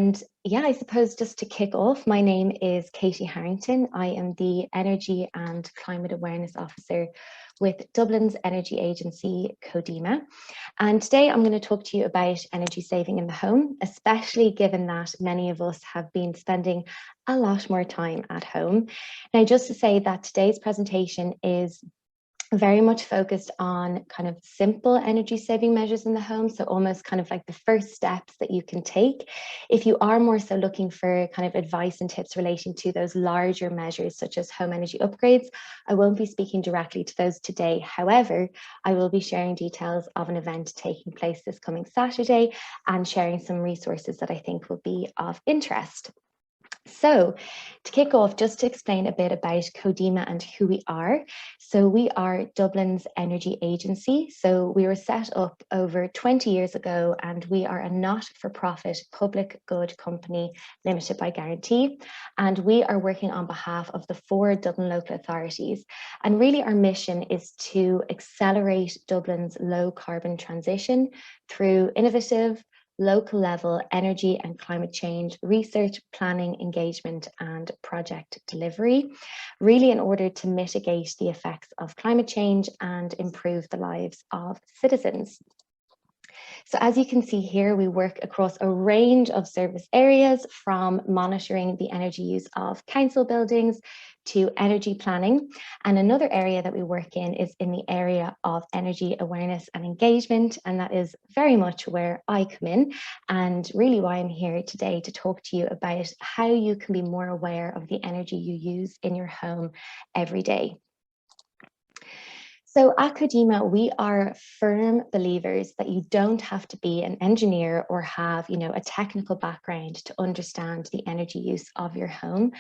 And yeah, I suppose just to kick off, my name is Katie Harrington. I am the Energy and Climate Awareness Officer with Dublin's Energy Agency, CODEMA. And today I'm going to talk to you about energy saving in the home, especially given that many of us have been spending a lot more time at home. Now, just to say that today's presentation is very much focused on kind of simple energy saving measures in the home. So almost kind of like the first steps that you can take. If you are more so looking for kind of advice and tips relating to those larger measures, such as home energy upgrades, I won't be speaking directly to those today. However, I will be sharing details of an event taking place this coming Saturday and sharing some resources that I think will be of interest. So to kick off, just to explain a bit about CODEMA and who we are. So we are Dublin's Energy Agency. So we were set up over 20 years ago, and we are a not-for-profit public good company limited by guarantee. And we are working on behalf of the 4 Dublin local authorities. And really our mission is to accelerate Dublin's low carbon transition through innovative, local level energy and climate change research, planning, engagement and project delivery, really in order to mitigate the effects of climate change and improve the lives of citizens. So as you can see here, we work across a range of service areas, from monitoring the energy use of council buildings to energy planning. And another area that we work in is in the area of energy awareness and engagement. And that is very much where I come in, and really why I'm here today to talk to you about how you can be more aware of the energy you use in your home every day. So at CODEMA, we are firm believers that you don't have to be an engineer or have, a technical background to understand the energy use of your home.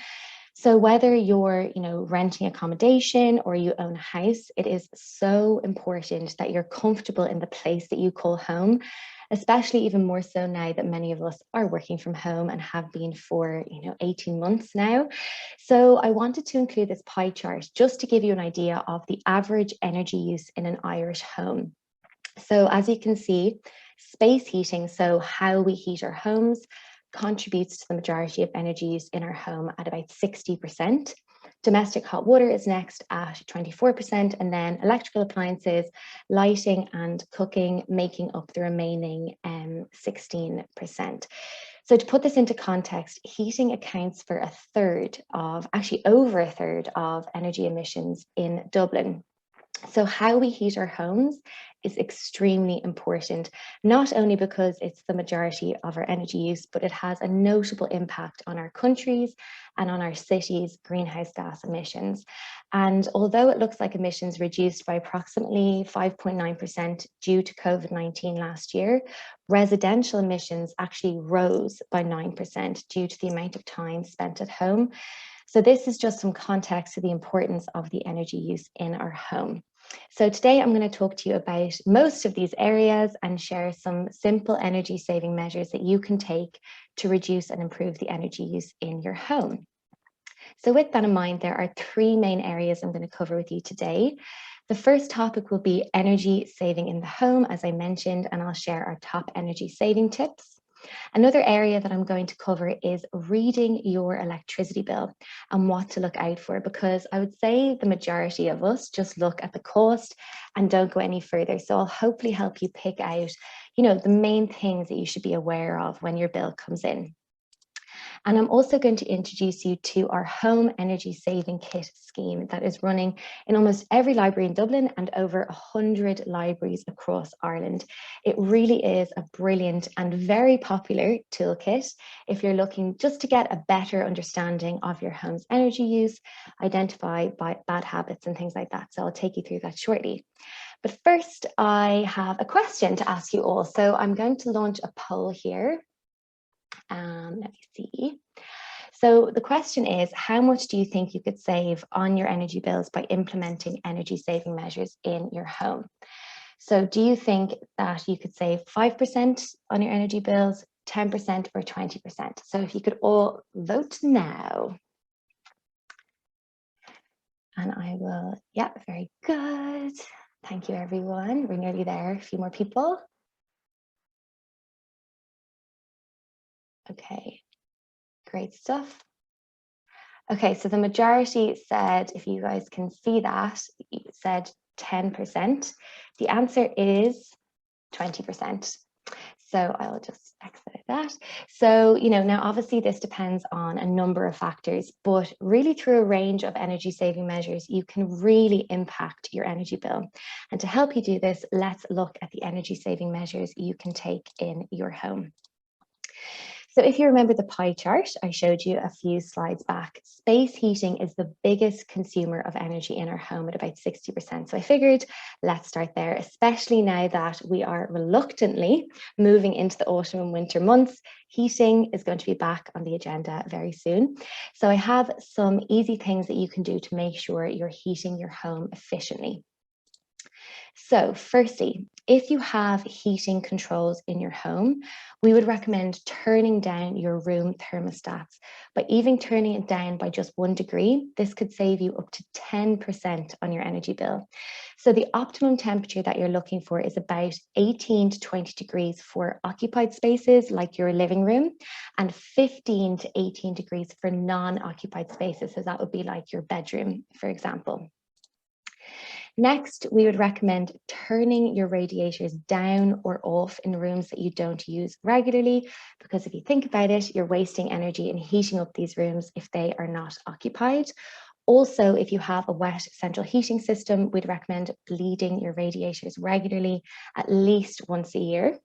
So whether you're, renting accommodation or you own a house, it is so important that you're comfortable in the place that you call home, especially even more so now that many of us are working from home and have been for 18 months now. So I wanted to include this pie chart just to give you an idea of the average energy use in an Irish home. So as you can see, space heating, so how we heat our homes, contributes to the majority of energy use in our home at about 60%. Domestic hot water is next at 24%, and then electrical appliances, lighting and cooking making up the remaining 16%. So to put this into context, heating accounts for over a third of energy emissions in Dublin. So how we heat our homes is extremely important, not only because it's the majority of our energy use, but it has a notable impact on our countries and on our cities' greenhouse gas emissions. And although it looks like emissions reduced by approximately 5.9% due to COVID-19 last year, residential emissions actually rose by 9% due to the amount of time spent at home. So this is just some context to the importance of the energy use in our home. So today I'm going to talk to you about most of these areas and share some simple energy saving measures that you can take to reduce and improve the energy use in your home. So with that in mind, there are 3 main areas I'm going to cover with you today. The first topic will be energy saving in the home, as I mentioned, and I'll share our top energy saving tips. Another area that I'm going to cover is reading your electricity bill and what to look out for, because I would say the majority of us just look at the cost and don't go any further. So I'll hopefully help you pick out, the main things that you should be aware of when your bill comes in. And I'm also going to introduce you to our home energy saving kit scheme that is running in almost every library in Dublin and over 100 libraries across Ireland. It really is a brilliant and very popular toolkit if you're looking just to get a better understanding of your home's energy use, identify bad habits and things like that. So I'll take you through that shortly. But first, I have a question to ask you all. So I'm going to launch a poll here. Let me see. So the question is, how much do you think you could save on your energy bills by implementing energy saving measures in your home? So do you think that you could save 5% on your energy bills, 10% or 20%? So if you could all vote now. And I will, yeah, very good. Thank you, everyone. We're nearly there, a few more people. Okay, great stuff. Okay, so the majority said, if you guys can see that, it said 10%. The answer is 20%. So I'll just exit that. So, now obviously this depends on a number of factors, but really through a range of energy saving measures, you can really impact your energy bill. And to help you do this, let's look at the energy saving measures you can take in your home. So if you remember the pie chart I showed you a few slides back, space heating is the biggest consumer of energy in our home at about 60%. So I figured let's start there, especially now that we are reluctantly moving into the autumn and winter months. Heating is going to be back on the agenda very soon. So I have some easy things that you can do to make sure you're heating your home efficiently. So firstly, if you have heating controls in your home, we would recommend turning down your room thermostats. But even turning it down by just 1 degree, this could save you up to 10% on your energy bill. So the optimum temperature that you're looking for is about 18 to 20 degrees for occupied spaces like your living room, and 15 to 18 degrees for non-occupied spaces. So that would be like your bedroom, for example. Next, we would recommend turning your radiators down or off in rooms that you don't use regularly, because if you think about it, you're wasting energy in heating up these rooms if they are not occupied. Also, if you have a wet central heating system, we'd recommend bleeding your radiators regularly, at least once a year.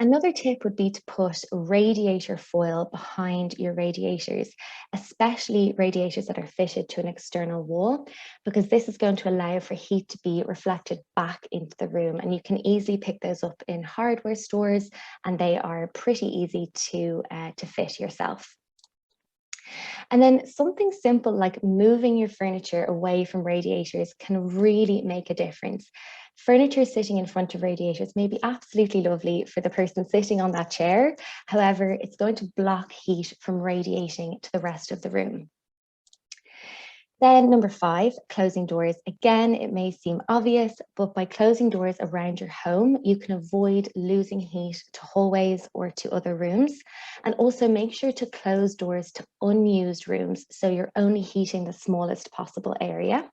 Another tip would be to put radiator foil behind your radiators, especially radiators that are fitted to an external wall, because this is going to allow for heat to be reflected back into the room. And you can easily pick those up in hardware stores, and they are pretty easy to fit yourself. And then something simple like moving your furniture away from radiators can really make a difference. Furniture sitting in front of radiators may be absolutely lovely for the person sitting on that chair. However, it's going to block heat from radiating to the rest of the room. Then number 5, closing doors. Again, it may seem obvious, but by closing doors around your home, you can avoid losing heat to hallways or to other rooms. And also make sure to close doors to unused rooms, so you're only heating the smallest possible area.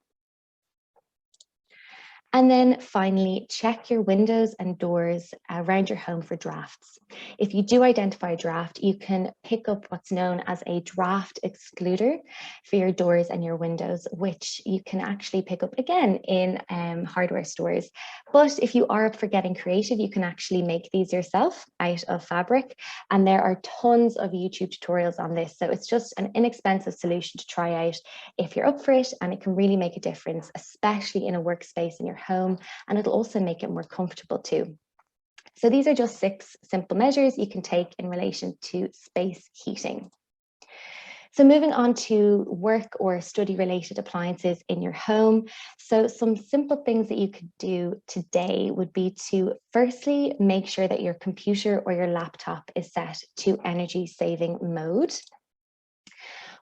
And then finally, check your windows and doors around your home for drafts. If you do identify a draft, you can pick up what's known as a draft excluder for your doors and your windows, which you can actually pick up again in hardware stores. But if you are up for getting creative, you can actually make these yourself out of fabric. And there are tons of YouTube tutorials on this. So it's just an inexpensive solution to try out if you're up for it, and it can really make a difference, especially in a workspace in your home, and it'll also make it more comfortable too. So these are just 6 simple measures you can take in relation to space heating. So moving on to work or study related appliances in your home. So some simple things that you could do today would be to firstly make sure that your computer or your laptop is set to energy saving mode.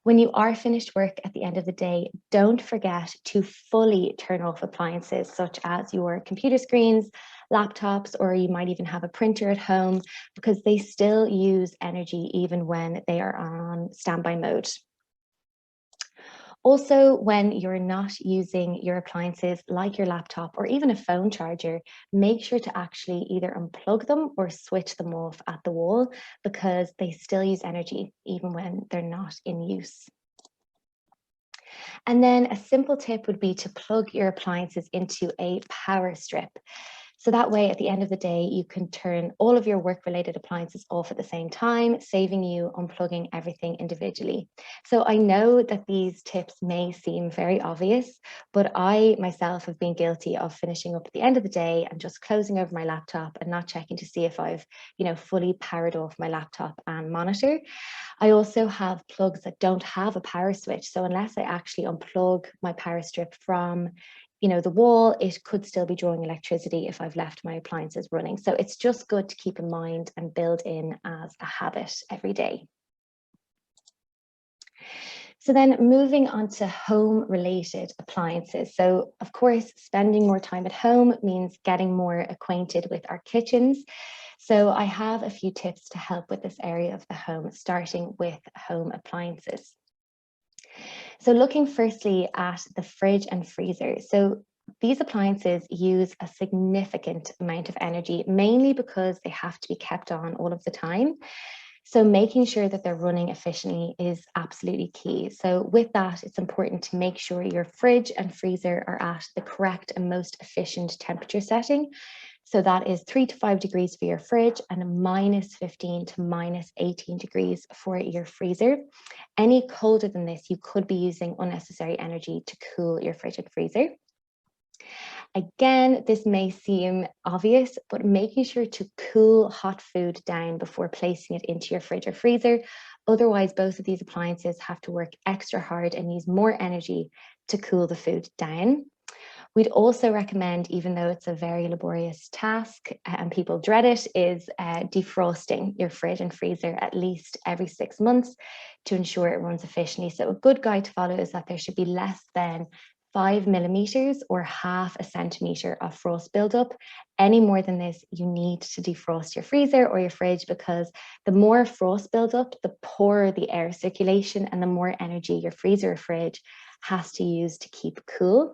When you are finished work at the end of the day, don't forget to fully turn off appliances such as your computer screens, laptops, or you might even have a printer at home, because they still use energy even when they are on standby mode. Also, when you're not using your appliances like your laptop or even a phone charger, make sure to actually either unplug them or switch them off at the wall, because they still use energy even when they're not in use. And then a simple tip would be to plug your appliances into a power strip. So that way, at the end of the day, you can turn all of your work-related appliances off at the same time, saving you unplugging everything individually. So I know that these tips may seem very obvious, but I myself have been guilty of finishing up at the end of the day and just closing over my laptop and not checking to see if I've, fully powered off my laptop and monitor. I also have plugs that don't have a power switch. So unless I actually unplug my power strip from the wall, it could still be drawing electricity if I've left my appliances running. So it's just good to keep in mind and build in as a habit every day. So then moving on to home related appliances. So of course, spending more time at home means getting more acquainted with our kitchens. So I have a few tips to help with this area of the home, starting with home appliances. So looking firstly at the fridge and freezer. So these appliances use a significant amount of energy, mainly because they have to be kept on all of the time. So making sure that they're running efficiently is absolutely key. So with that, it's important to make sure your fridge and freezer are at the correct and most efficient temperature setting. So that is 3 to 5 degrees for your fridge and a -15 to -18 degrees for your freezer. Any colder than this, you could be using unnecessary energy to cool your fridge and freezer. Again, this may seem obvious, but making sure to cool hot food down before placing it into your fridge or freezer. Otherwise, both of these appliances have to work extra hard and use more energy to cool the food down. We'd also recommend, even though it's a very laborious task and people dread it, is defrosting your fridge and freezer at least every 6 months to ensure it runs efficiently. So a good guide to follow is that there should be less than 5 millimeters or ½ centimeter of frost buildup. Any more than this, you need to defrost your freezer or your fridge, because the more frost buildup, the poorer the air circulation and the more energy your freezer or fridge has to use to keep cool.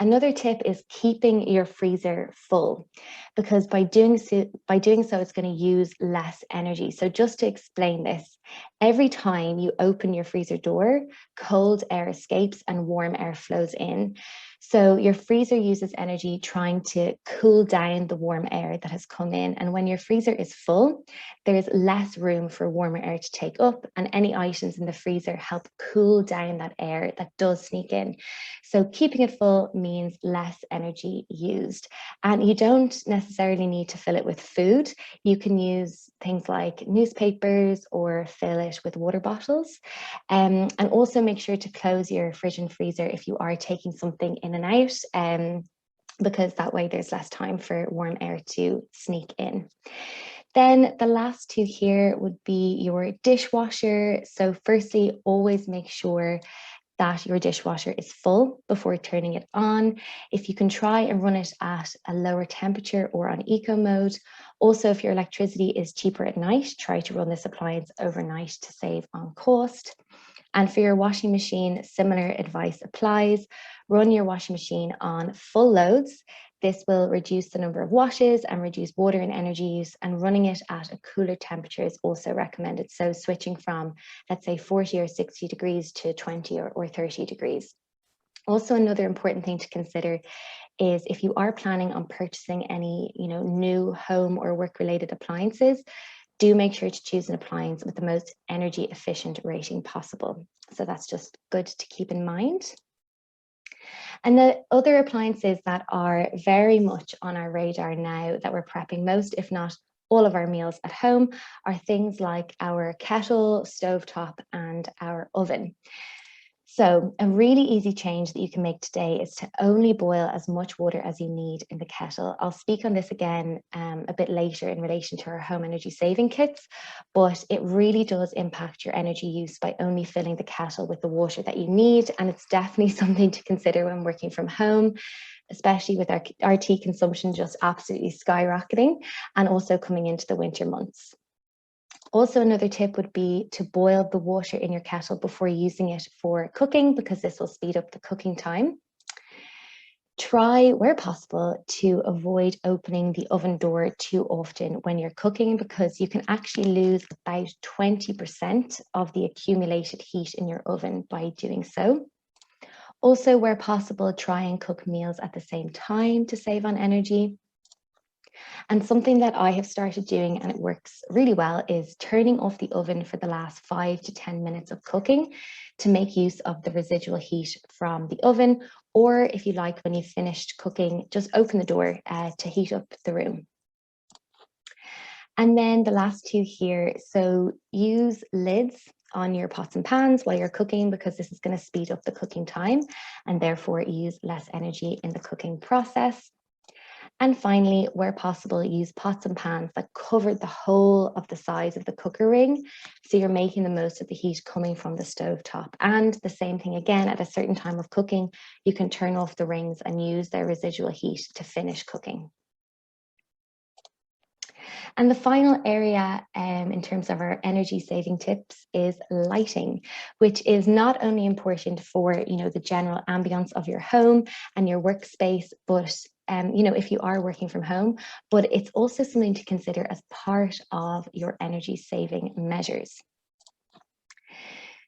Another tip is keeping your freezer full, because by doing so, it's going to use less energy. So just to explain this, every time you open your freezer door, cold air escapes and warm air flows in. So your freezer uses energy trying to cool down the warm air that has come in. And when your freezer is full, there is less room for warmer air to take up, and any items in the freezer help cool down that air that does sneak in. So keeping it full means less energy used. And you don't necessarily need to fill it with food. You can use things like newspapers or fill it with water bottles. And also make sure to close your fridge and freezer if you are taking something in and out, because that way there's less time for warm air to sneak in. Then the last two here would be your dishwasher. So firstly, always make sure that your dishwasher is full before turning it on. If you can try and run it at a lower temperature or on eco mode. Also, if your electricity is cheaper at night, try to run this appliance overnight to save on cost. And for your washing machine, similar advice applies. Run your washing machine on full loads. This will reduce the number of washes and reduce water and energy use, and running it at a cooler temperature is also recommended. So switching from, let's say, 40 or 60 degrees to 20 or 30 degrees. Also, another important thing to consider is if you are planning on purchasing any, new home or work-related appliances, do make sure to choose an appliance with the most energy efficient rating possible. So that's just good to keep in mind. And the other appliances that are very much on our radar now that we're prepping most, if not all of our meals at home, are things like our kettle, stovetop, and our oven. So a really easy change that you can make today is to only boil as much water as you need in the kettle. I'll speak on this again a bit later in relation to our home energy saving kits, but it really does impact your energy use by only filling the kettle with the water that you need. And it's definitely something to consider when working from home, especially with our tea consumption just absolutely skyrocketing and also coming into the winter months. Also, another tip would be to boil the water in your kettle before using it for cooking, because this will speed up the cooking time. Try, where possible, to avoid opening the oven door too often when you're cooking, because you can actually lose about 20% of the accumulated heat in your oven by doing so. Also, where possible, try and cook meals at the same time to save on energy. And something that I have started doing, and it works really well, is turning off the oven for the last 5 to 10 minutes of cooking to make use of the residual heat from the oven. Or if you like, when you've finished cooking, just open the door to heat up the room. And then the last two here, so use lids on your pots and pans while you're cooking, because this is going to speed up the cooking time and therefore use less energy in the cooking process. And finally, where possible, use pots and pans that cover the whole of the size of the cooker ring, so you're making the most of the heat coming from the stove top. And the same thing again, at a certain time of cooking, you can turn off the rings and use their residual heat to finish cooking. And the final area in terms of our energy saving tips is lighting, which is not only important for, the general ambience of your home and your workspace, but if you are working from home, but it's also something to consider as part of your energy saving measures.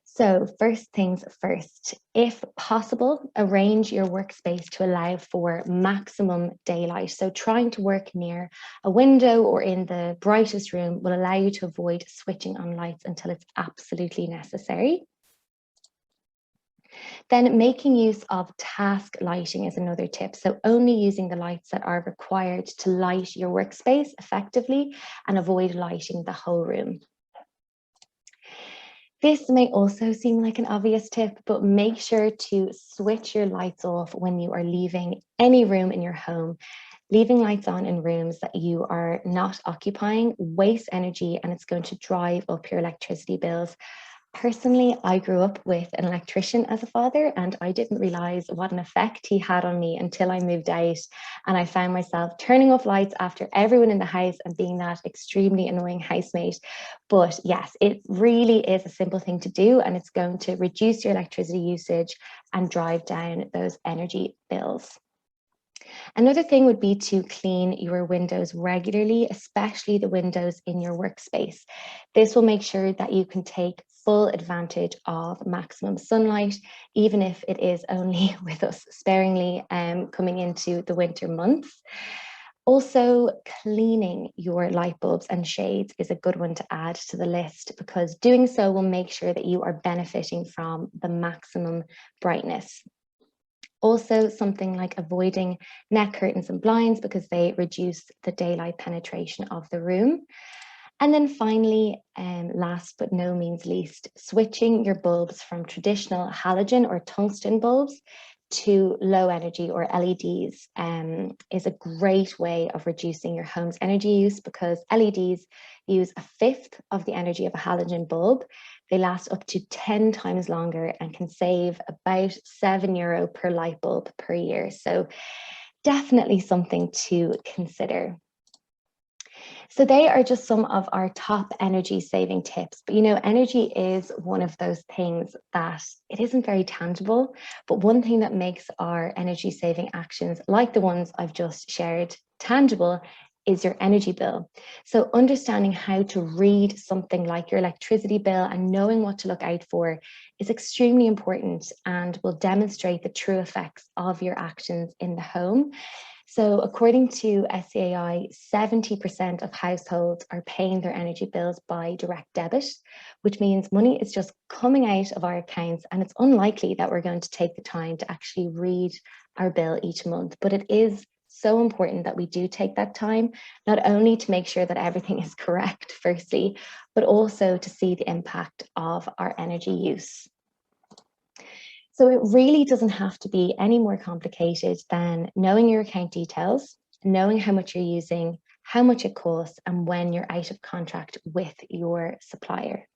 So first things first, if possible, arrange your workspace to allow for maximum daylight. So trying to work near a window or in the brightest room will allow you to avoid switching on lights until it's absolutely necessary. Then making use of task lighting is another tip. So only using the lights that are required to light your workspace effectively and avoid lighting the whole room. This may also seem like an obvious tip, but make sure to switch your lights off when you are leaving any room in your home. Leaving lights on in rooms that you are not occupying wastes energy and it's going to drive up your electricity bills. Personally, I grew up with an electrician as a father and I didn't realize what an effect he had on me until I moved out, and I found myself turning off lights after everyone in the house and being that extremely annoying housemate. But yes, it really is a simple thing to do and it's going to reduce your electricity usage and drive down those energy bills. Another thing would be to clean your windows regularly, especially the windows in your workspace. This will make sure that you can take full advantage of maximum sunlight, even if it is only with us sparingly coming into the winter months. Also, cleaning your light bulbs and shades is a good one to add to the list because doing so will make sure that you are benefiting from the maximum brightness. Also, something like avoiding net curtains and blinds because they reduce the daylight penetration of the room. And then finally, last but no means least, switching your bulbs from traditional halogen or tungsten bulbs to low energy or LEDs is a great way of reducing your home's energy use because LEDs use a fifth of the energy of a halogen bulb. They last up to 10 times longer and can save about €7 per light bulb per year. So definitely something to consider. So they are just some of our top energy saving tips. But energy is one of those things that it isn't very tangible, but one thing that makes our energy saving actions, like the ones I've just shared, tangible is your energy bill. So understanding how to read something like your electricity bill and knowing what to look out for is extremely important and will demonstrate the true effects of your actions in the home. So according to SCAI, 70% of households are paying their energy bills by direct debit, which means money is just coming out of our accounts and it's unlikely that we're going to take the time to actually read our bill each month. But it is so important that we do take that time, not only to make sure that everything is correct, firstly, but also to see the impact of our energy use. So it really doesn't have to be any more complicated than knowing your account details, knowing how much you're using, how much it costs, and when you're out of contract with your supplier.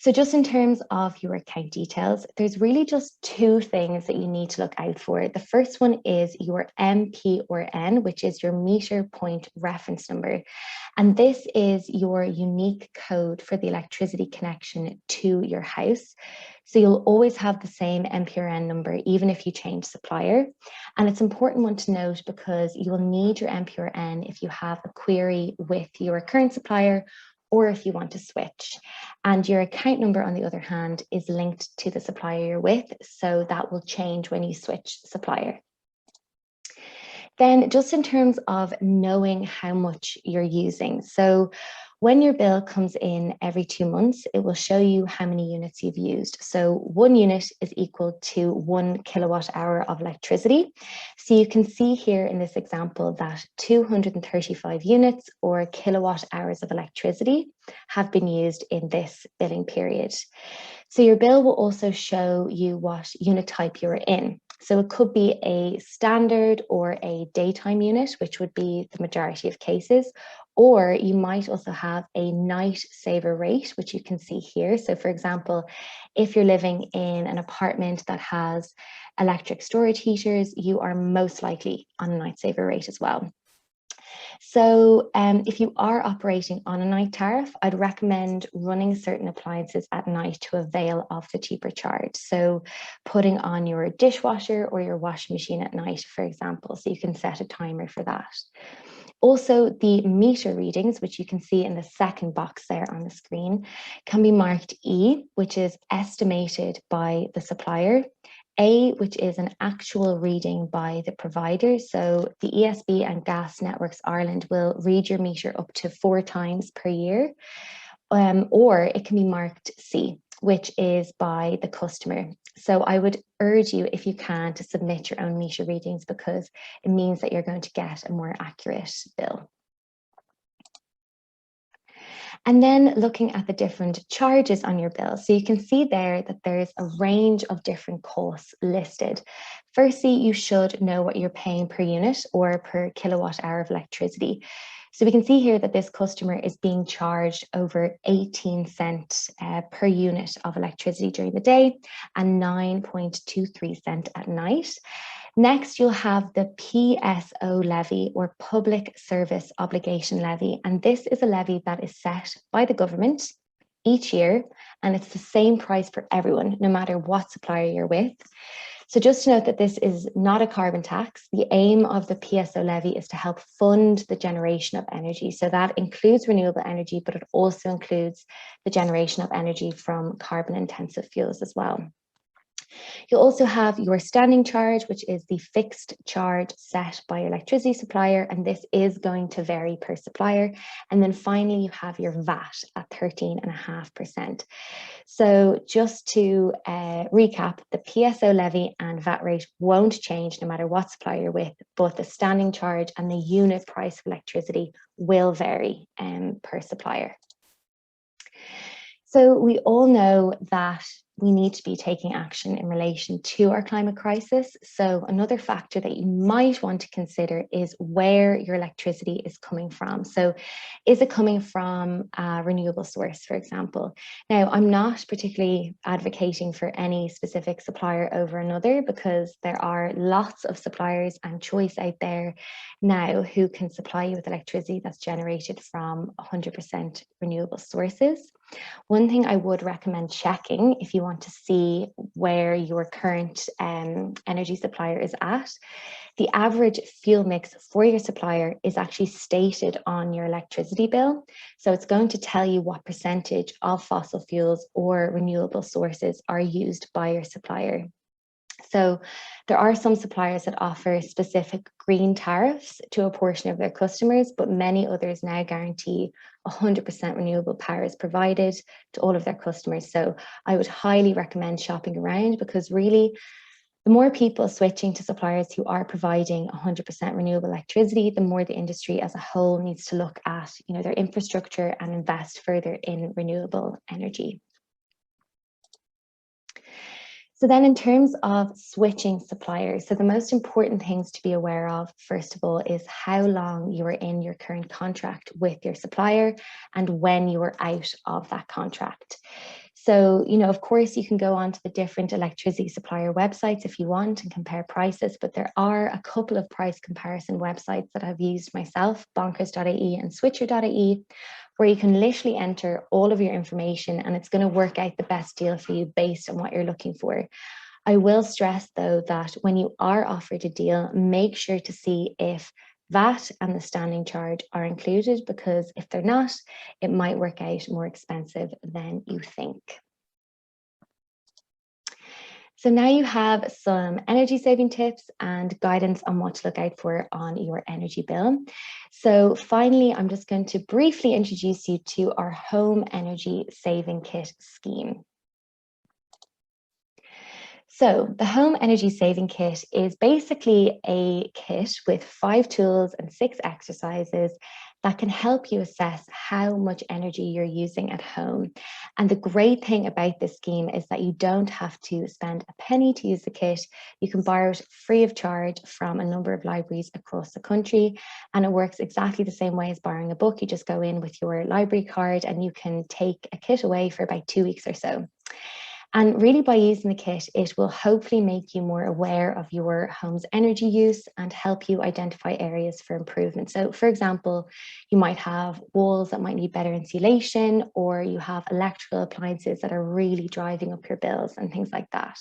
So just in terms of your account details, there's really just two things that you need to look out for. The first one is your MPRN, which is your meter point reference number. And this is your unique code for the electricity connection to your house. So you'll always have the same MPRN number, even if you change supplier. And it's an important one to note because you will need your MPRN if you have a query with your current supplier or if you want to switch. And your account number, on the other hand, is linked to the supplier you're with, so that will change when you switch supplier. Then just in terms of knowing how much you're using. So when your bill comes in every 2 months, it will show you how many units you've used. So 1 unit is equal to 1 kilowatt hour of electricity. So you can see here in this example that 235 units or kilowatt hours of electricity have been used in this billing period. So your bill will also show you what unit type you're in. So it could be a standard or a daytime unit, which would be the majority of cases, or you might also have a night saver rate, which you can see here. So for example, if you're living in an apartment that has electric storage heaters, you are most likely on a night saver rate as well. So if you are operating on a night tariff, I'd recommend running certain appliances at night to avail of the cheaper charge. So putting on your dishwasher or your washing machine at night, for example, so you can set a timer for that. Also, the meter readings, which you can see in the second box there on the screen, can be marked E, which is estimated by the supplier, A, which is an actual reading by the provider. So the ESB and Gas Networks Ireland will read your meter up to 4 times per year, or it can be marked C, which is by the customer. So I would urge you, if you can, to submit your own meter readings, because it means that you're going to get a more accurate bill. And then looking at the different charges on your bill. So you can see there that there's a range of different costs listed. Firstly, you should know what you're paying per unit or per kilowatt hour of electricity. So we can see here that this customer is being charged over 18 cents per unit of electricity during the day and 9.23 cents at night. Next, you'll have the PSO levy, or Public Service Obligation Levy, and this is a levy that is set by the government each year, and it's the same price for everyone, no matter what supplier you're with. So just to note that this is not a carbon tax. The aim of the PSO levy is to help fund the generation of energy. So that includes renewable energy, but it also includes the generation of energy from carbon-intensive fuels as well. You'll also have your standing charge, which is the fixed charge set by your electricity supplier, and this is going to vary per supplier. And then finally, you have your VAT at 13.5%. So just to recap, the PSO levy and VAT rate won't change no matter what supplier you're with, but the standing charge and the unit price of electricity will vary per supplier. So we all know that we need to be taking action in relation to our climate crisis. So another factor that you might want to consider is where your electricity is coming from. So is it coming from a renewable source, for example? Now, I'm not particularly advocating for any specific supplier over another, because there are lots of suppliers and choice out there now who can supply you with electricity that's generated from 100% renewable sources. One thing I would recommend checking if you want to see where your current energy supplier is at, the average fuel mix for your supplier is actually stated on your electricity bill. So it's going to tell you what percentage of fossil fuels or renewable sources are used by your supplier. So there are some suppliers that offer specific green tariffs to a portion of their customers, but many others now guarantee 100% renewable power is provided to all of their customers. So I would highly recommend shopping around, because really the more people switching to suppliers who are providing 100% renewable electricity, the more the industry as a whole needs to look at, their infrastructure and invest further in renewable energy. So then in terms of switching suppliers, so the most important things to be aware of, first of all, is how long you are in your current contract with your supplier and when you are out of that contract. So, of course, you can go onto the different electricity supplier websites if you want and compare prices, but there are a couple of price comparison websites that I've used myself, bonkers.ie and switcher.ie, where you can literally enter all of your information and it's going to work out the best deal for you based on what you're looking for. I will stress, though, that when you are offered a deal, make sure to see if VAT and the standing charge are included, because if they're not, it might work out more expensive than you think. So now you have some energy saving tips and guidance on what to look out for on your energy bill. So finally, I'm just going to briefly introduce you to our Home Energy Saving Kit scheme. So the Home Energy Saving Kit is basically a kit with 5 tools and 6 exercises that can help you assess how much energy you're using at home. And the great thing about this scheme is that you don't have to spend a penny to use the kit. You can borrow it free of charge from a number of libraries across the country, and it works exactly the same way as borrowing a book. You just go in with your library card and you can take a kit away for about 2 weeks or so. And really by using the kit, it will hopefully make you more aware of your home's energy use and help you identify areas for improvement. So for example, you might have walls that might need better insulation, or you have electrical appliances that are really driving up your bills and things like that.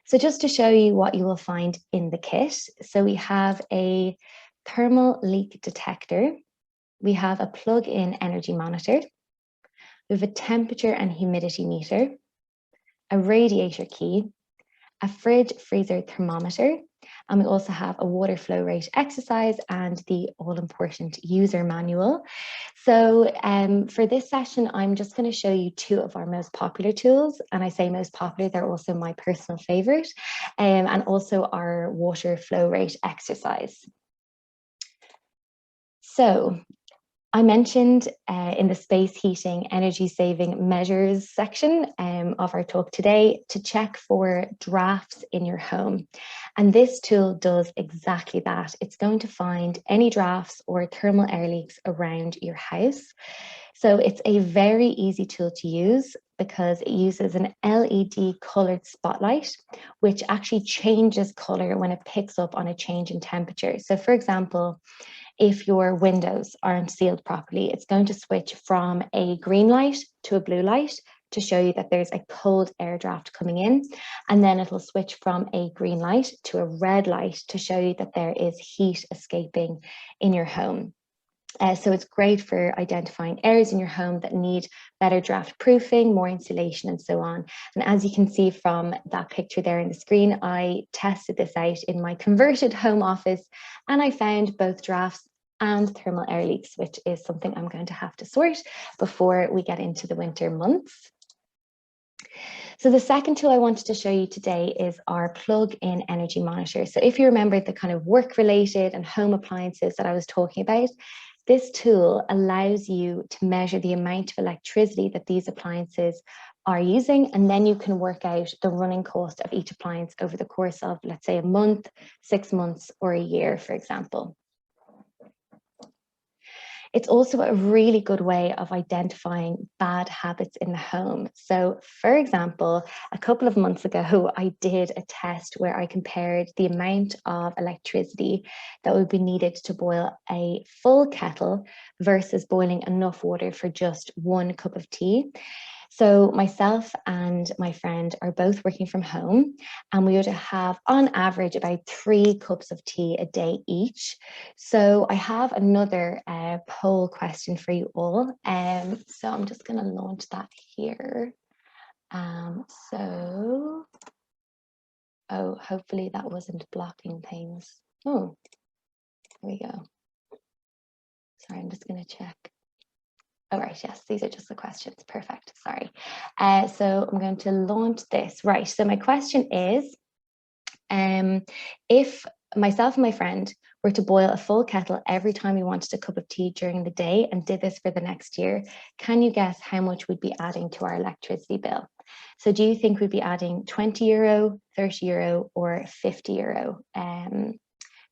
So just to show you what you will find in the kit, so we have a thermal leak detector, we have a plug-in energy monitor, we have a temperature and humidity meter, a radiator key, a fridge freezer thermometer, and we also have a water flow rate exercise and the all-important user manual. So for this session, I'm just going to show you two of our most popular tools. And I say most popular, they're also my personal favorite, and also our water flow rate exercise. So I mentioned in the space heating energy saving measures section of our talk today to check for drafts in your home. And this tool does exactly that. It's going to find any drafts or thermal air leaks around your house. So it's a very easy tool to use because it uses an LED colored spotlight, which actually changes color when it picks up on a change in temperature. So for example, if your windows aren't sealed properly, it's going to switch from a green light to a blue light to show you that there's a cold air draft coming in. And then it'll switch from a green light to a red light to show you that there is heat escaping in your home. So it's great for identifying areas in your home that need better draft proofing, more insulation, and so on. And as you can see from that picture there in the screen, I tested this out in my converted home office, and I found both drafts and thermal air leaks, which is something I'm going to have to sort before we get into the winter months. So the second tool I wanted to show you today is our plug-in energy monitor. So if you remember the kind of work-related and home appliances that I was talking about, this tool allows you to measure the amount of electricity that these appliances are using, and then you can work out the running cost of each appliance over the course of, let's say, a month, 6 months, or a year, for example. It's also a really good way of identifying bad habits in the home. So for example, a couple of months ago, I did a test where I compared the amount of electricity that would be needed to boil a full kettle versus boiling enough water for just 1 cup of tea. So myself and my friend are both working from home, and we would have on average about 3 cups of tea a day each. So I have another poll question for you all. So I'm just going to launch that here. Oh, hopefully that wasn't blocking things. Oh, here we go. Sorry, I'm just going to check. All right, yes, these are just the questions. Perfect, sorry. So I'm going to launch this. Right, so my question is, if myself and my friend were to boil a full kettle every time we wanted a cup of tea during the day and did this for the next year, can you guess how much we'd be adding to our electricity bill? So do you think we'd be adding €20, €30, or €50?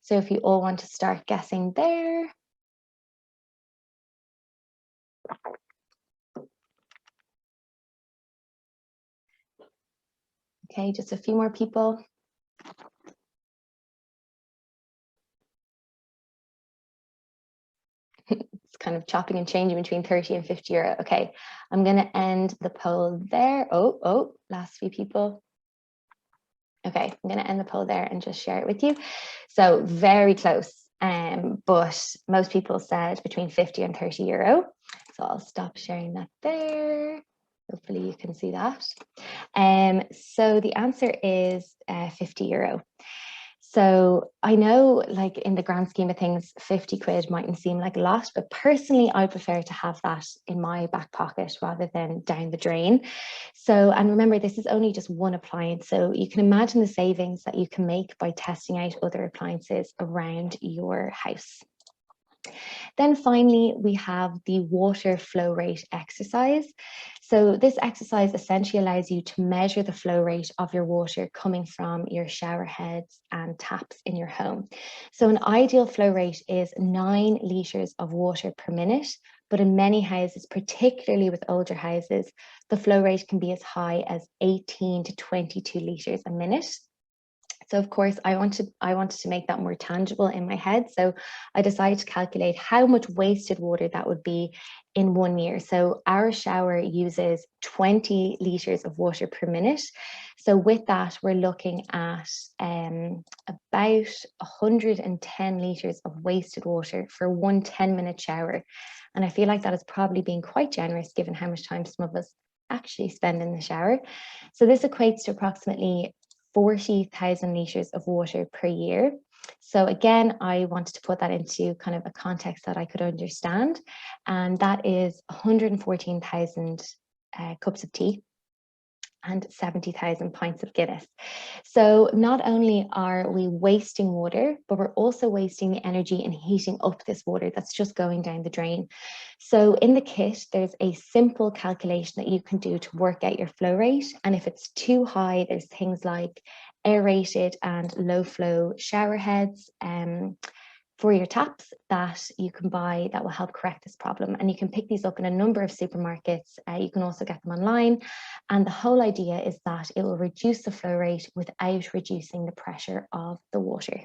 So if you all want to start guessing there. Okay, just a few more people. It's kind of chopping and changing between 30 and €50. Okay, I'm going to end the poll there. Oh, last few people. Okay, I'm going to end the poll there and just share it with you. So very close, but most people said between 50 and €30. So I'll stop sharing that there. Hopefully you can see that. So the answer is €50. So I know, like, in the grand scheme of things, 50 quid mightn't seem like a lot, but personally, I prefer to have that in my back pocket rather than down the drain. So, and remember, this is only just one appliance. So you can imagine the savings that you can make by testing out other appliances around your house. Then finally, we have the water flow rate exercise. So this exercise essentially allows you to measure the flow rate of your water coming from your shower heads and taps in your home. So an ideal flow rate is 9 litres of water per minute, but in many houses, particularly with older houses, the flow rate can be as high as 18 to 22 litres a minute. So of course, I wanted to make that more tangible in my head. So I decided to calculate how much wasted water that would be in 1 year. So our shower uses 20 litres of water per minute. So with that, we're looking at about 110 litres of wasted water for one 10-minute shower. And I feel like that is probably being quite generous given how much time some of us actually spend in the shower. So this equates to approximately 40,000 litres of water per year. So again, I wanted to put that into kind of a context that I could understand. And that is 114,000 cups of tea and 70,000 pints of Guinness. So not only are we wasting water, but we're also wasting the energy in heating up this water that's just going down the drain. So in the kit, there's a simple calculation that you can do to work out your flow rate. And if it's too high, there's things like aerated and low flow shower heads for your taps that you can buy that will help correct this problem. And you can pick these up in a number of supermarkets. You can also get them online. And the whole idea is that it will reduce the flow rate without reducing the pressure of the water.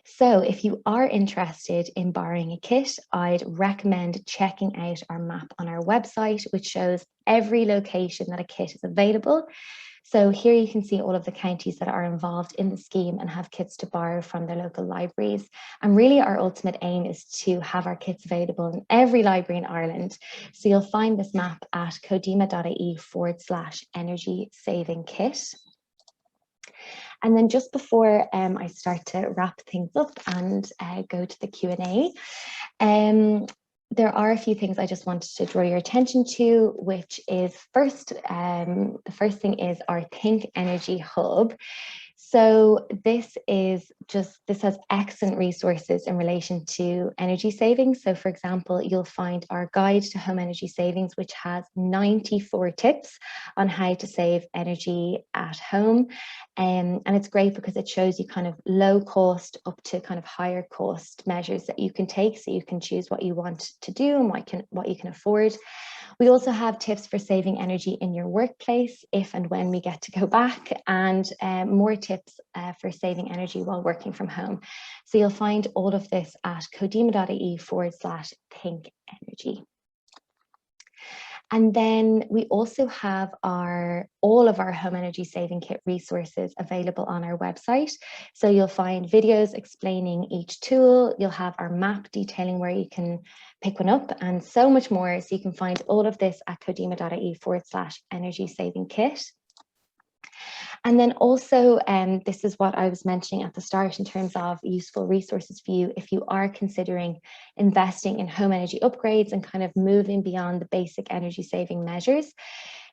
So if you are interested in borrowing a kit, I'd recommend checking out our map on our website, which shows every location that a kit is available. So here you can see all of the counties that are involved in the scheme and have kits to borrow from their local libraries. And really our ultimate aim is to have our kits available in every library in Ireland. So you'll find this map at CODEMA.IE/energysavingkit. And then just before I start to wrap things up and go to the Q&A, there are a few things I just wanted to draw your attention to, which is first, the first thing is our THINKENERGY hub. So this has excellent resources in relation to energy savings. So for example, you'll find our guide to home energy savings, which has 94 tips on how to save energy at home. And it's great because it shows you kind of low cost up to kind of higher cost measures that you can take, so you can choose what you want to do and what you can afford. We also have tips for saving energy in your workplace if and when we get to go back, and more tips for saving energy while working from home. So you'll find all of this at CODEMA.IE/THINKENERGY. And then we also have all of our home energy saving kit resources available on our website. So you'll find videos explaining each tool. You'll have our map detailing where you can pick one up and so much more. So you can find all of this at CODEMA.IE/energysavingkit. And then also, this is what I was mentioning at the start in terms of useful resources for you if you are considering investing in home energy upgrades and kind of moving beyond the basic energy saving measures.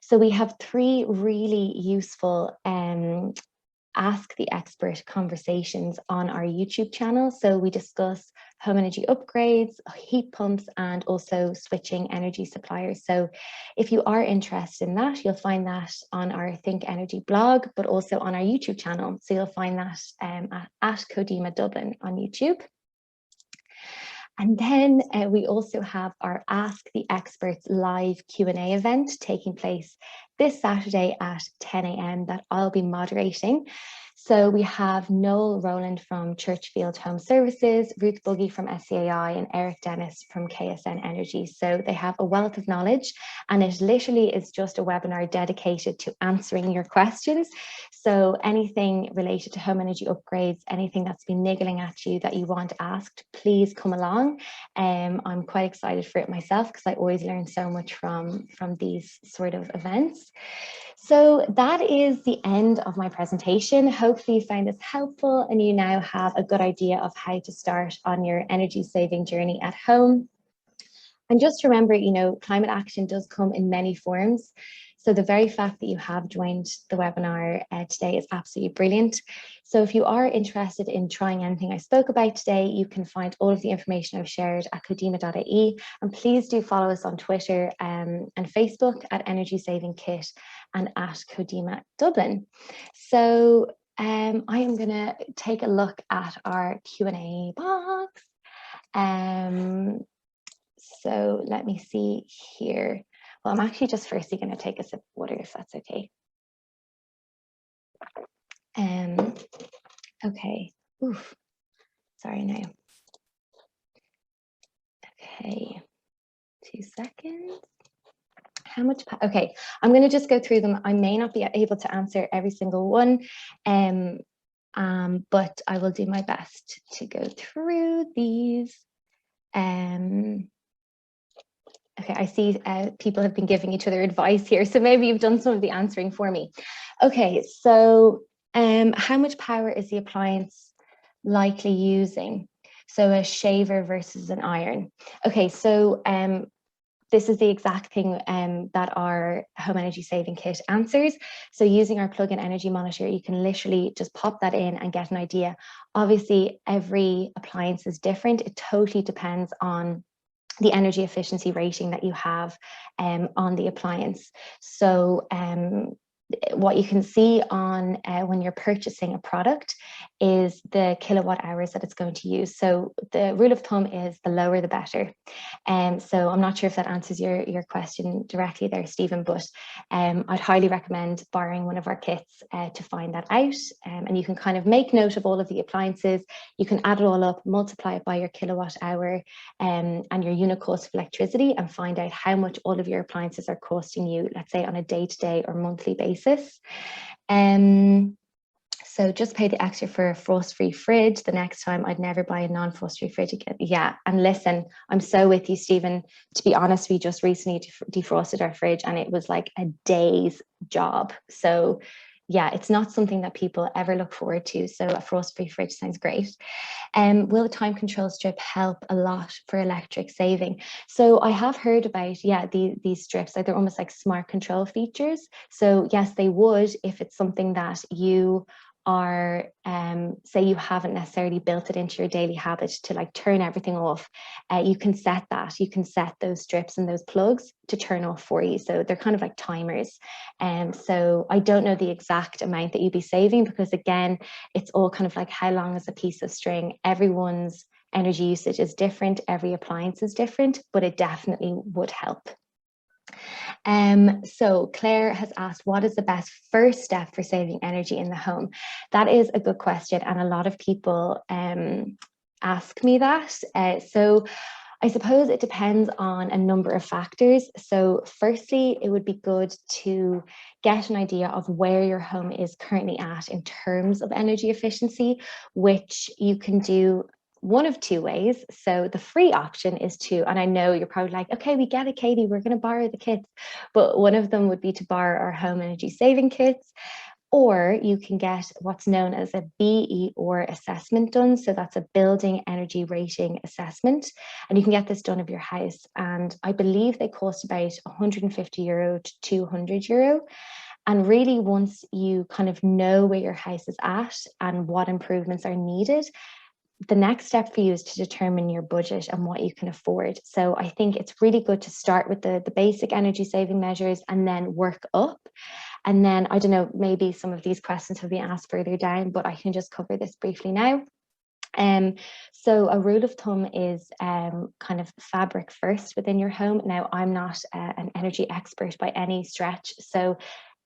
So we have 3 really useful Ask the Expert conversations on our YouTube channel. So we discuss home energy upgrades, heat pumps, and also switching energy suppliers. So if you are interested in that, you'll find that on our THINKENERGY blog, but also on our YouTube channel. So you'll find that at CODEMA Dublin on YouTube. And then we also have our Ask the Experts live Q&A event taking place this Saturday at 10 a.m. that I'll be moderating. So we have Noel Rowland from Churchfield Home Services, Ruth Buggy from SCAI, and Eric Dennis from KSN Energy. So they have a wealth of knowledge, and it literally is just a webinar dedicated to answering your questions. So anything related to home energy upgrades, anything that's been niggling at you that you want asked, please come along. I'm quite excited for it myself because I always learn so much from these sort of events. So that is the end of my presentation. Hopefully you found this helpful and you now have a good idea of how to start on your energy saving journey at home. And just remember, climate action does come in many forms. So the very fact that you have joined the webinar today is absolutely brilliant. So if you are interested in trying anything I spoke about today, you can find all of the information I've shared at CODEMA.IE, and please do follow us on Twitter and Facebook at ENERGYSAVINGKIT and at CODEMA Dublin. So I am going to take a look at our Q&A box. So let me see here. Well, I'm actually just firstly going to take a sip of water, if that's okay. Okay. Oof. Sorry now. Okay. 2 seconds. How much? Okay, I'm going to just go through them. I may not be able to answer every single one, but I will do my best to go through these. Okay, I see people have been giving each other advice here, so maybe you've done some of the answering for me. Okay, so how much power is the appliance likely using? So a shaver versus an iron. Okay, so this is the exact thing that our home energy saving kit answers. So using our plug-in energy monitor, you can literally just pop that in and get an idea. Obviously, every appliance is different. It totally depends on the energy efficiency rating that you have on the appliance. So what you can see on when you're purchasing a product is the kilowatt hours that it's going to use. So the rule of thumb is the lower the better. So I'm not sure if that answers your question directly there, Stephen, but I'd highly recommend borrowing one of our kits to find that out. And you can kind of make note of all of the appliances. You can add it all up, multiply it by your kilowatt hour and your unit cost of electricity, and find out how much all of your appliances are costing you, let's say on a day-to-day or monthly basis. So just pay the extra for a frost-free fridge. The next time I'd never buy a non-frost-free fridge again. Yeah, and listen, I'm so with you, Stephen. To be honest, we just recently defrosted our fridge and it was like a day's job. So yeah, it's not something that people ever look forward to. So a frost-free fridge sounds great. Will a time control strip help a lot for electric saving? So I have heard about, yeah, these strips, they're almost like smart control features. So yes, they would, if it's something that you are, say you haven't necessarily built it into your daily habit to like turn everything off, you can set that. You can set those strips and those plugs to turn off for you. So they're kind of like timers. So I don't know the exact amount that you'd be saving, because again, it's all kind of like how long is a piece of string. Everyone's energy usage is different. Every appliance is different, but it definitely would help. So Claire has asked, what is the best first step for saving energy in the home? That is a good question, and a lot of people ask me that. So I suppose it depends on a number of factors. So firstly, it would be good to get an idea of where your home is currently at in terms of energy efficiency, which you can do one of two ways. So the free option is to, and I know you're probably like, okay, we get it, Katie, we're going to borrow the kits, but one of them would be to borrow our home energy saving kits. Or you can get what's known as a BER assessment done. So that's a building energy rating assessment. And you can get this done of your house. And I believe they cost about €150 to €200. And really, once you kind of know where your house is at and what improvements are needed, the next step for you is to determine your budget and what you can afford. So I think it's really good to start with the basic energy saving measures and then work up. And then, I don't know, maybe some of these questions have been asked further down, but I can just cover this briefly now. So a rule of thumb is kind of fabric first within your home. Now, I'm not an energy expert by any stretch, so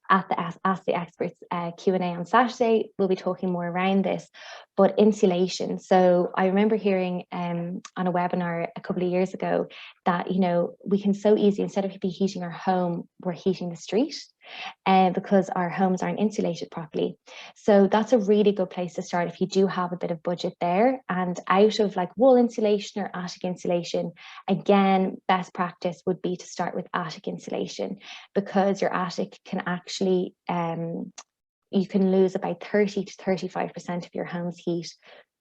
at the Ask the Experts Q&A on Saturday, we'll be talking more around this. But insulation, so I remember hearing on a webinar a couple of years ago that, you know, we can so easily, instead of heating our home, we're heating the street. Because our homes aren't insulated properly. So that's a really good place to start if you do have a bit of budget there. And out of like wall insulation or attic insulation, again, best practice would be to start with attic insulation, because your attic can actually, you can lose about 30 to 35% of your home's heat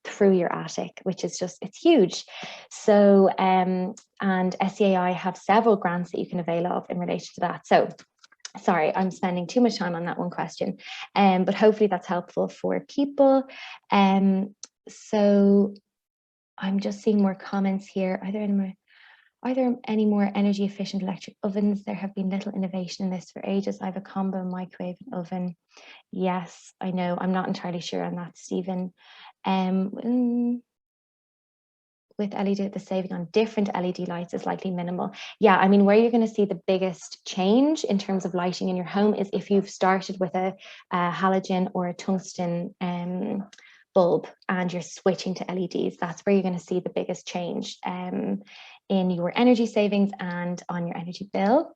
through your attic, which is just, it's huge. So, and SEAI have several grants that you can avail of in relation to that. So Sorry, I'm spending too much time on that one question, but hopefully that's helpful for people. So I'm just seeing more comments here. Are there any more energy efficient electric ovens? There have been little innovation in this for ages. I have a combo microwave and oven. Yes, I know. I'm not entirely sure on that, Stephen. With LED, the saving on different LED lights is likely minimal. Yeah, I mean, where you're going to see the biggest change in terms of lighting in your home is if you've started with a halogen or a tungsten bulb and you're switching to LEDs. That's where you're going to see the biggest change in your energy savings and on your energy bill.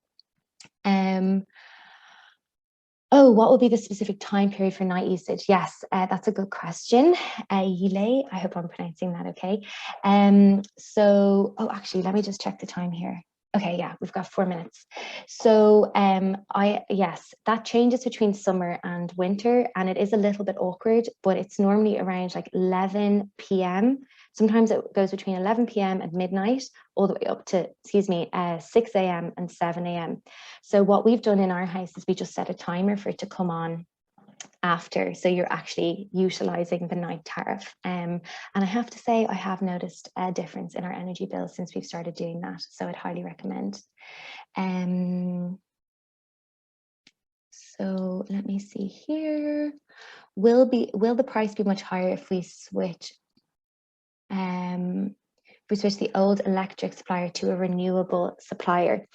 Oh, what will be the specific time period for night usage? Yes, that's a good question. Yile, I hope I'm pronouncing that okay. Oh, actually, let me just check the time here. Okay, yeah, we've got 4 minutes. So yes, that changes between summer and winter, and it is a little bit awkward, but it's normally around like 11 p.m. Sometimes it goes between 11 p.m. and midnight, all the way up to, 6 a.m. and 7 a.m. So what we've done in our house is we just set a timer for it to come on after, so you're actually utilizing the night tariff. And I have to say, I have noticed a difference in our energy bill since we've started doing that, so I'd highly recommend. So let me see here. Will the price be much higher if we switch the old electric supplier to a renewable supplier?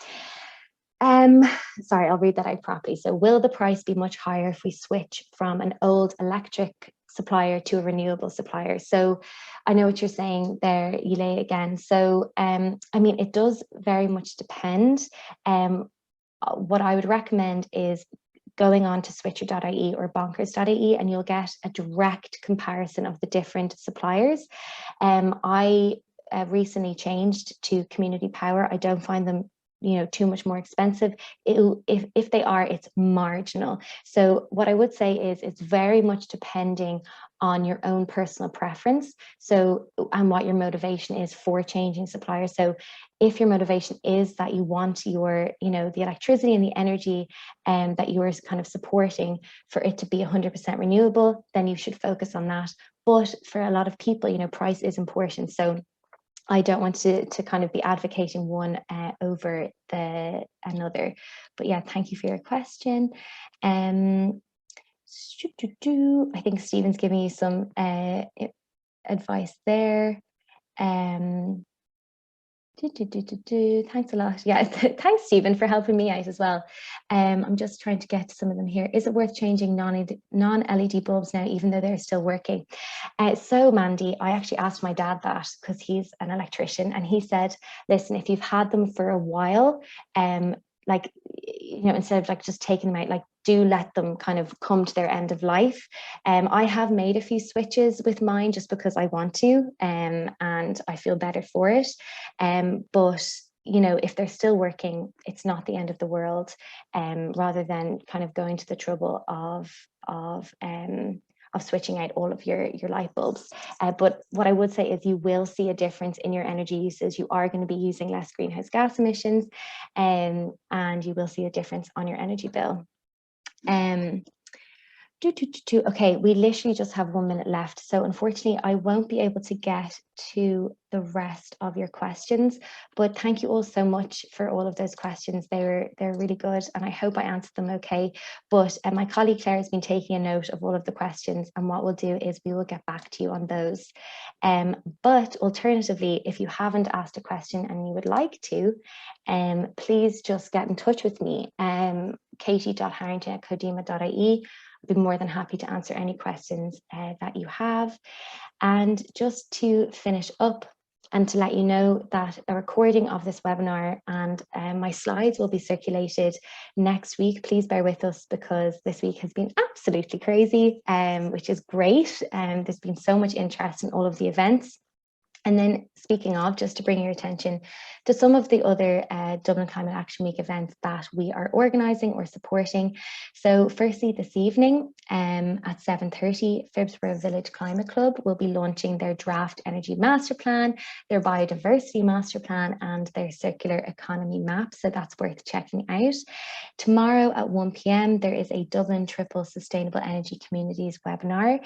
Sorry, I'll read that out properly. So will the price be much higher if we switch from an old electric supplier to a renewable supplier? So I know what you're saying there, Yile, again. So I mean, it does very much depend. What I would recommend is going on to switcher.ie or bonkers.ie, and you'll get a direct comparison of the different suppliers. I recently changed to Community Power. I don't find them too much more expensive. If they are, it's marginal. So what I would say is it's very much depending on your own personal preference. So, and what your motivation is for changing suppliers. So if your motivation is that you want your, the electricity and the energy that you're kind of supporting for it to be 100% renewable, then you should focus on that. But for a lot of people, price is important. So I don't want to kind of be advocating one over another. But yeah, thank you for your question. I think Stephen's giving you some advice there. Thanks a lot. Yeah, thanks, Stephen, for helping me out as well. I'm just trying to get to some of them here. Is it worth changing non-LED bulbs now, even though they're still working? So, Mandy, I actually asked my dad that because he's an electrician, and he said, listen, if you've had them for a while, instead of like just taking them out, do let them kind of come to their end of life. I have made a few switches with mine just because I want to, and I feel better for it. But if they're still working, it's not the end of the world. Rather than kind of going to the trouble of switching out all of your light bulbs. But what I would say is you will see a difference in your energy uses. You are going to be using less greenhouse gas emissions, and you will see a difference on your energy bill. Okay, we literally just have 1 minute left. So unfortunately, I won't be able to get to the rest of your questions, but thank you all so much for all of those questions. They're really good, and I hope I answered them okay. But my colleague Claire has been taking a note of all of the questions, and what we'll do is we will get back to you on those. But alternatively, if you haven't asked a question and you would like to, please just get in touch with me, katie.harrington@CODEMA.IE. I'd be more than happy to answer any questions that you have. And just to finish up and to let you know that a recording of this webinar and my slides will be circulated next week. Please bear with us because this week has been absolutely crazy, which is great. There's been so much interest in all of the events. And then speaking of, just to bring your attention to some of the other Dublin Climate Action Week events that we are organising or supporting. So firstly, this evening at 7:30, Phibsborough Village Climate Club will be launching their draft energy master plan, their biodiversity master plan and their circular economy map. So that's worth checking out. Tomorrow at 1 p.m, there is a Dublin Triple Sustainable Energy Communities webinar.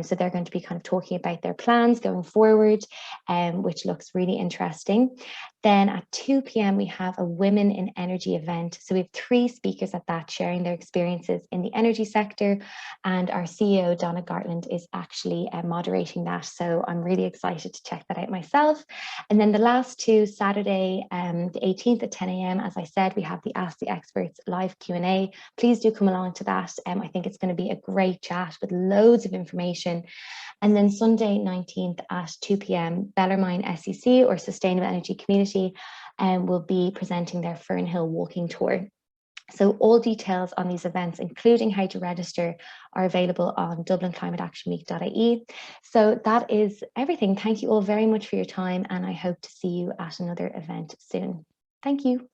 So they're going to be kind of talking about their plans going forward, which looks really interesting. Then at 2 p.m, we have a Women in Energy event. So we have 3 speakers at that sharing their experiences in the energy sector. And our CEO, Donna Gartland, is actually moderating that. So I'm really excited to check that out myself. And then the last 2, Saturday, the 18th at 10 a.m, as I said, we have the Ask the Experts live Q&A. Please do come along to that. I think it's going to be a great chat with loads of information. And then Sunday 19th at 2 p.m, Bellarmine SEC or Sustainable Energy Community will be presenting their Fernhill walking tour. So all details on these events, including how to register, are available on dublinclimateactionweek.ie. So that is everything. Thank you all very much for your time, and I hope to see you at another event soon. Thank you.